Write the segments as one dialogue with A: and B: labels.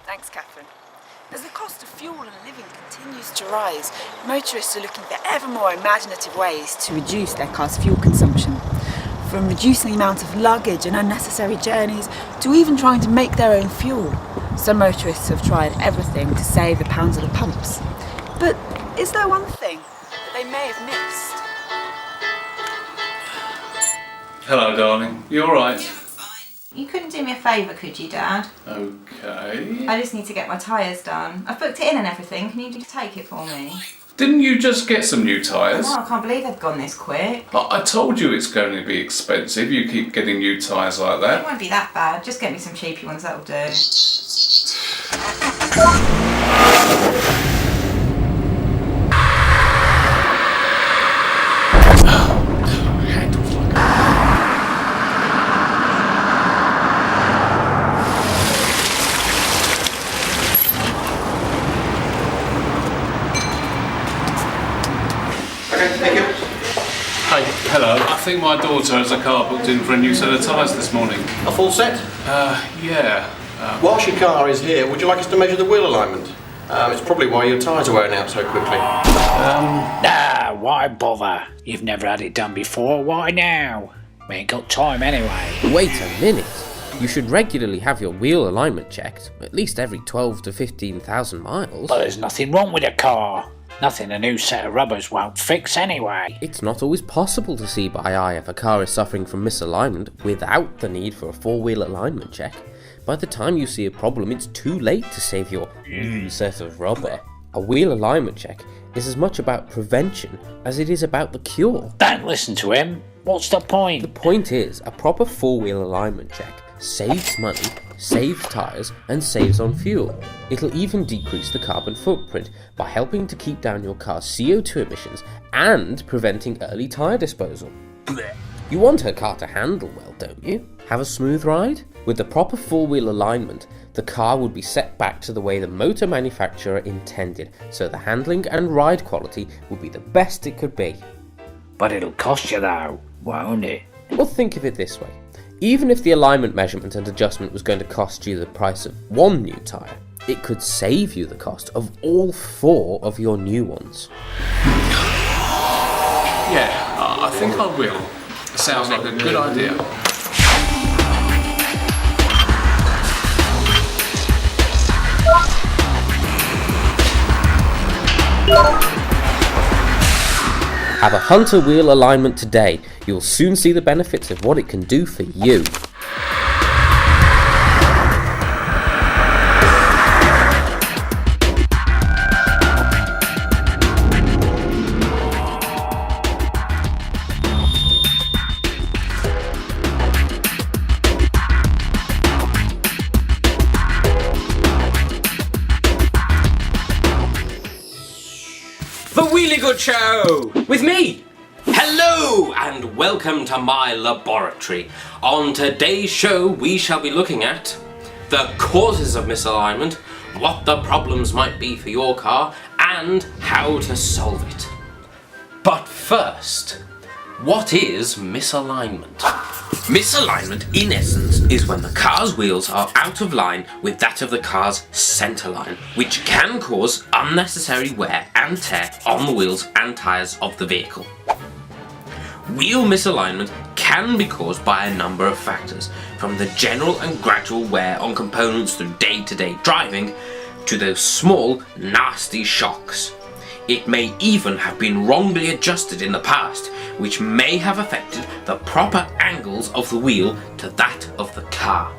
A: Thanks, Catherine. As the cost of fuel and living continues to rise, motorists are looking for ever more imaginative ways to reduce their car's fuel consumption. From reducing the amount of luggage and unnecessary journeys to even trying to make their own fuel. Some motorists have tried everything to save the pounds at the pumps. But is there one thing that they may have missed?
B: Hello, darling. You alright?
C: You couldn't do me a favour, could you, Dad?
B: Okay.
C: I just need to get my tyres done. I've booked it in and everything. Can you just take it for me?
B: Didn't you just get some new tyres?
C: Oh, I can't believe they've gone this quick.
B: I told you it's going to be expensive. You keep getting new tyres like
C: It
B: that.
C: won't be that bad. Just get me some cheapy ones, that'll do.
B: Hey, hello. I think my daughter has a car booked in for a new set of tyres this morning.
D: A full set?
B: Yeah.
D: Whilst your car is here, would you like us to measure the wheel alignment? It's probably why your tyres are wearing out so quickly.
E: Nah, why bother? You've never had it done before, why now? We ain't got time anyway.
F: Wait a minute. You should regularly have your wheel alignment checked, at least every 12 to 15,000 miles.
E: But there's nothing wrong with the car. Nothing a new set of rubbers won't fix anyway.
F: It's not always possible to see by eye if a car is suffering from misalignment without the need for a four-wheel alignment check. By the time you see a problem, it's too late to save your new set of rubber. A wheel alignment check is as much about prevention as it is about the cure.
E: Don't listen to him. What's the point?
F: The point is, a proper four-wheel alignment check saves money, saves tyres, and saves on fuel. It'll even decrease the carbon footprint by helping to keep down your car's CO2 emissions and preventing early tyre disposal.
E: Blech.
F: You want her car to handle well, don't you? Have a smooth ride? With the proper four-wheel alignment, the car would be set back to the way the motor manufacturer intended, so the handling and ride quality would be the best it could be.
E: But it'll cost you though, won't it?
F: Well, think of it this way. Even if the alignment measurement and adjustment was going to cost you the price of one new tyre, it could save you the cost of all four of your new ones.
B: Yeah, I think I will. Sounds like a good idea.
F: Have a Hunter wheel alignment today. You'll soon see the benefits of what it can do for you.
G: The Wheelie Good Show! With me! Hello and welcome to my laboratory. On today's show we shall be looking at the causes of misalignment, what the problems might be for your car, and how to solve it. But first, what is misalignment? Misalignment, in essence, is when the car's wheels are out of line with that of the car's centre line, which can cause unnecessary wear and tear on the wheels and tyres of the vehicle. Wheel misalignment can be caused by a number of factors, from the general and gradual wear on components through day-to-day driving, to those small, nasty shocks. It may even have been wrongly adjusted in the past, which may have affected the proper angles of the wheel to that of the car.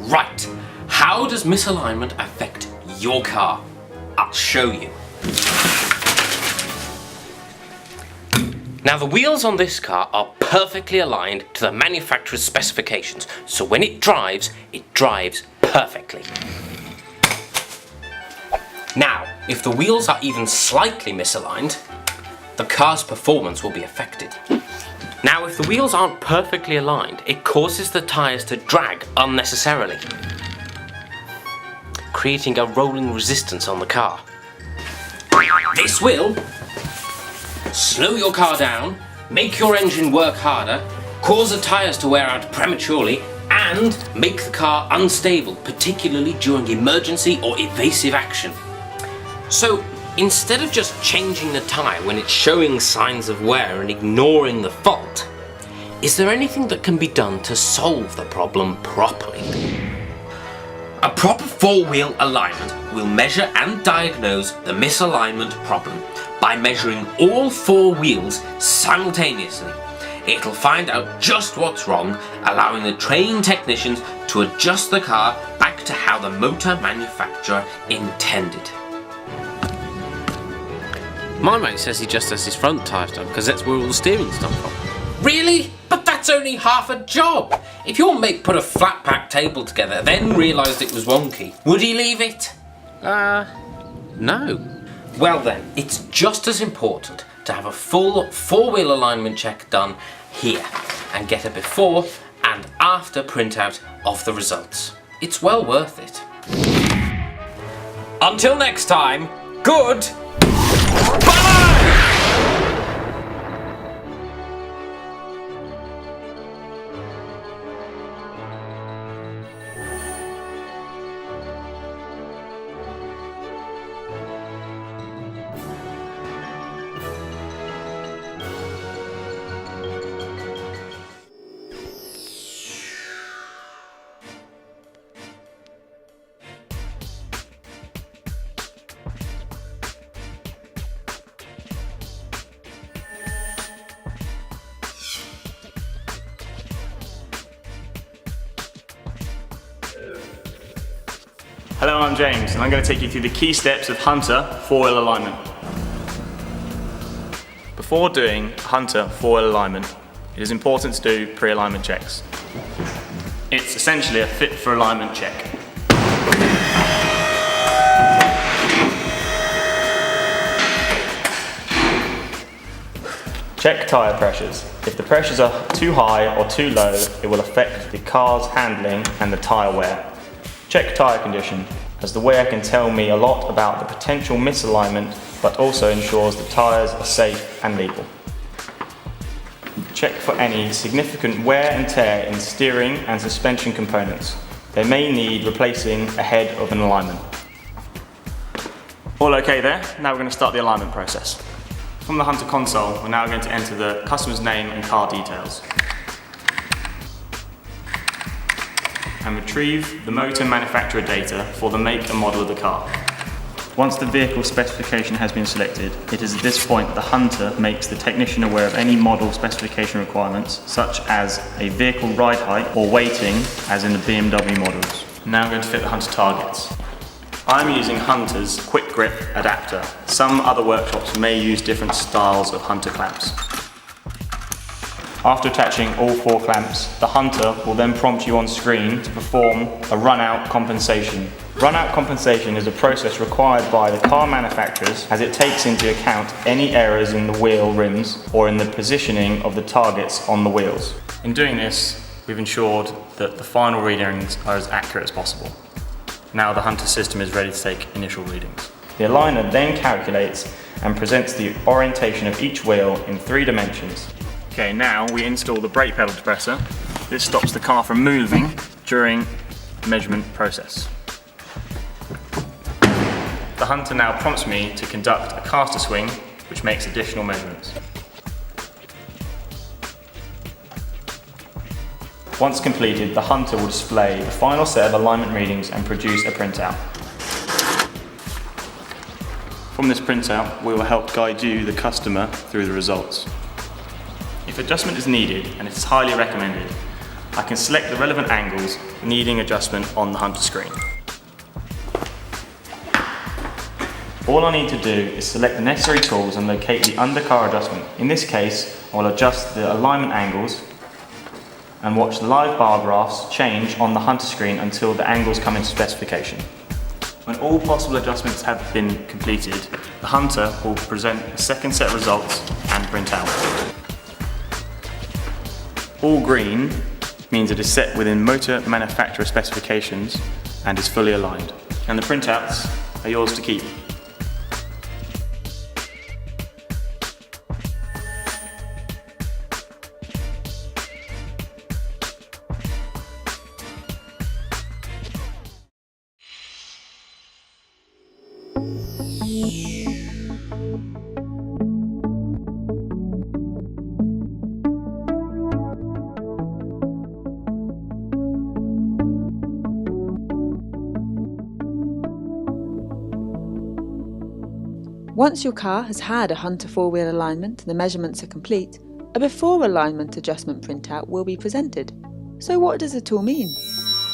G: Right, how does misalignment affect your car? I'll show you. Now the wheels on this car are perfectly aligned to the manufacturer's specifications, so when it drives perfectly. Now, if the wheels are even slightly misaligned, the car's performance will be affected. Now, if the wheels aren't perfectly aligned, it causes the tyres to drag unnecessarily, creating a rolling resistance on the car. This will slow your car down, make your engine work harder, cause the tyres to wear out prematurely, and and make the car unstable, particularly during emergency or evasive action. So, instead of just changing the tyre when it's showing signs of wear and ignoring the fault, is there anything that can be done to solve the problem properly? A proper four-wheel alignment will measure and diagnose the misalignment problem by measuring all four wheels simultaneously. It'll find out just what's wrong, allowing the trained technicians to adjust the car back to how the motor manufacturer intended.
F: My mate says he just has his front tyres done because that's where all the steering's done from.
G: Really? But that's only half a job. If your mate put a flat pack table together, then realised it was wonky, would he leave it?
F: No.
G: Well then, it's just as important to have a full four-wheel alignment check done here and get a before and after printout of the results. It's well worth it. Until next time, good bye!
H: Hello, I'm James, and I'm going to take you through the key steps of Hunter four-wheel alignment. Before doing Hunter four-wheel alignment, it is important to do pre-alignment checks. It's essentially a fit for alignment check. Check tyre pressures. If the pressures are too high or too low, it will affect the car's handling and the tyre wear. Check tyre condition, as the wear can tell me a lot about the potential misalignment, but also ensures the tyres are safe and legal. Check for any significant wear and tear in steering and suspension components. They may need replacing ahead of an alignment. All okay there? Now we're going to start the alignment process. From the Hunter console, we're now going to enter the customer's name and car details, and retrieve the motor manufacturer data for the make and model of the car. Once the vehicle specification has been selected, it is at this point that the Hunter makes the technician aware of any model specification requirements, such as a vehicle ride height or weighting, as in the BMW models. Now I'm going to fit the Hunter targets. I'm using Hunter's quick grip adapter. Some other workshops may use different styles of Hunter clamps. After attaching all four clamps, the Hunter will then prompt you on screen to perform a run-out compensation. Run-out compensation is a process required by the car manufacturers as it takes into account any errors in the wheel rims or in the positioning of the targets on the wheels. In doing this, we've ensured that the final readings are as accurate as possible. Now the Hunter system is ready to take initial readings. The aligner then calculates and presents the orientation of each wheel in 3 dimensions. Okay, now we install the brake pedal depressor. This stops the car from moving during the measurement process. The Hunter now prompts me to conduct a caster swing, which makes additional measurements. Once completed, the Hunter will display the final set of alignment readings and produce a printout. From this printout, we will help guide you, the customer, through the results. If adjustment is needed, and it is highly recommended, I can select the relevant angles needing adjustment on the Hunter screen. All I need to do is select the necessary tools and locate the undercar adjustment. In this case, I will adjust the alignment angles and watch the live bar graphs change on the Hunter screen until the angles come into specification. When all possible adjustments have been completed, the Hunter will present a second set of results and print out. All green means it is set within motor manufacturer specifications and is fully aligned. And the printouts are yours to keep.
A: Once your car has had a Hunter four-wheel alignment and the measurements are complete, a before alignment adjustment printout will be presented. So what does it all mean?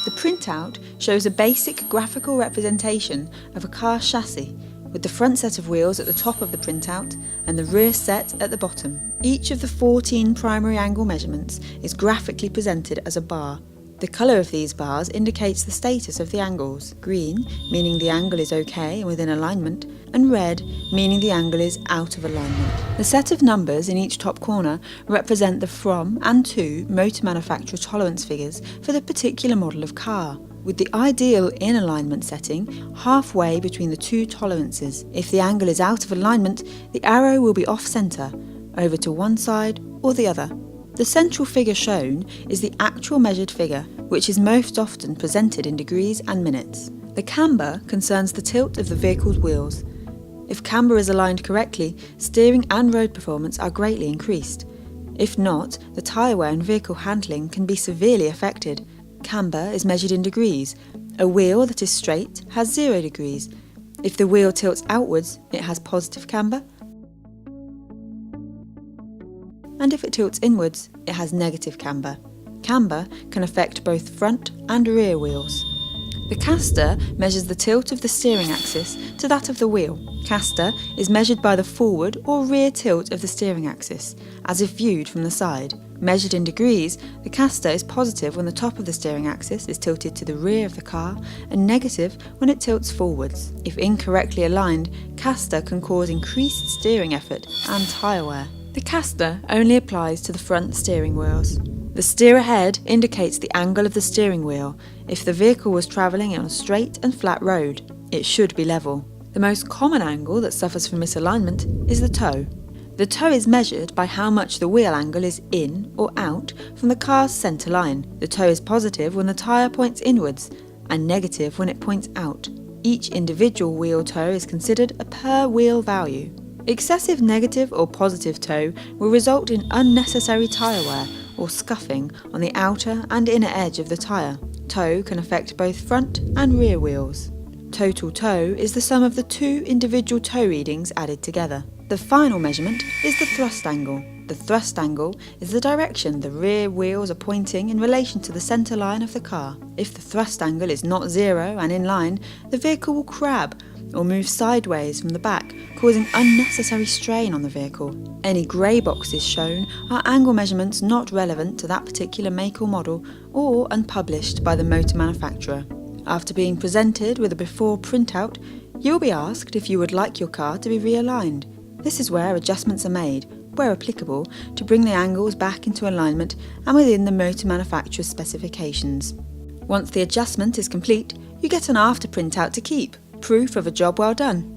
A: The printout shows a basic graphical representation of a car chassis, with the front set of wheels at the top of the printout and the rear set at the bottom. Each of the 14 primary angle measurements is graphically presented as a bar. The colour of these bars indicates the status of the angles: green, meaning the angle is OK and within alignment, and red, meaning the angle is out of alignment. The set of numbers in each top corner represent the from and to motor manufacturer tolerance figures for the particular model of car, with the ideal in alignment setting halfway between the two tolerances. If the angle is out of alignment, the arrow will be off centre, over to one side or the other. The central figure shown is the actual measured figure, which is most often presented in degrees and minutes. The camber concerns the tilt of the vehicle's wheels. If camber is aligned correctly, steering and road performance are greatly increased. If not, the tyre wear and vehicle handling can be severely affected. Camber is measured in degrees. A wheel that is straight has 0 degrees. If the wheel tilts outwards, it has positive camber, and if it tilts inwards, it has negative camber. Camber can affect both front and rear wheels. The caster measures the tilt of the steering axis to that of the wheel. Caster is measured by the forward or rear tilt of the steering axis, as if viewed from the side. Measured in degrees, the caster is positive when the top of the steering axis is tilted to the rear of the car and negative when it tilts forwards. If incorrectly aligned, caster can cause increased steering effort and tyre wear. The caster only applies to the front steering wheels. The steer ahead indicates the angle of the steering wheel. If the vehicle was travelling on a straight and flat road, it should be level. The most common angle that suffers from misalignment is the toe. The toe is measured by how much the wheel angle is in or out from the car's centre line. The toe is positive when the tyre points inwards and negative when it points out. Each individual wheel toe is considered a per wheel value. Excessive negative or positive toe will result in unnecessary tyre wear or scuffing on the outer and inner edge of the tyre. Toe can affect both front and rear wheels. Total toe is the sum of the two individual toe readings added together. The final measurement is the thrust angle. The thrust angle is the direction the rear wheels are pointing in relation to the centre line of the car. If the thrust angle is not 0 and in line, the vehicle will crab or move sideways from the back, causing unnecessary strain on the vehicle. Any grey boxes shown are angle measurements not relevant to that particular make or model or unpublished by the motor manufacturer. After being presented with a before printout, you will be asked if you would like your car to be realigned. This is where adjustments are made, where applicable, to bring the angles back into alignment and within the motor manufacturer's specifications. Once the adjustment is complete, you get an after printout to keep, proof of a job well done.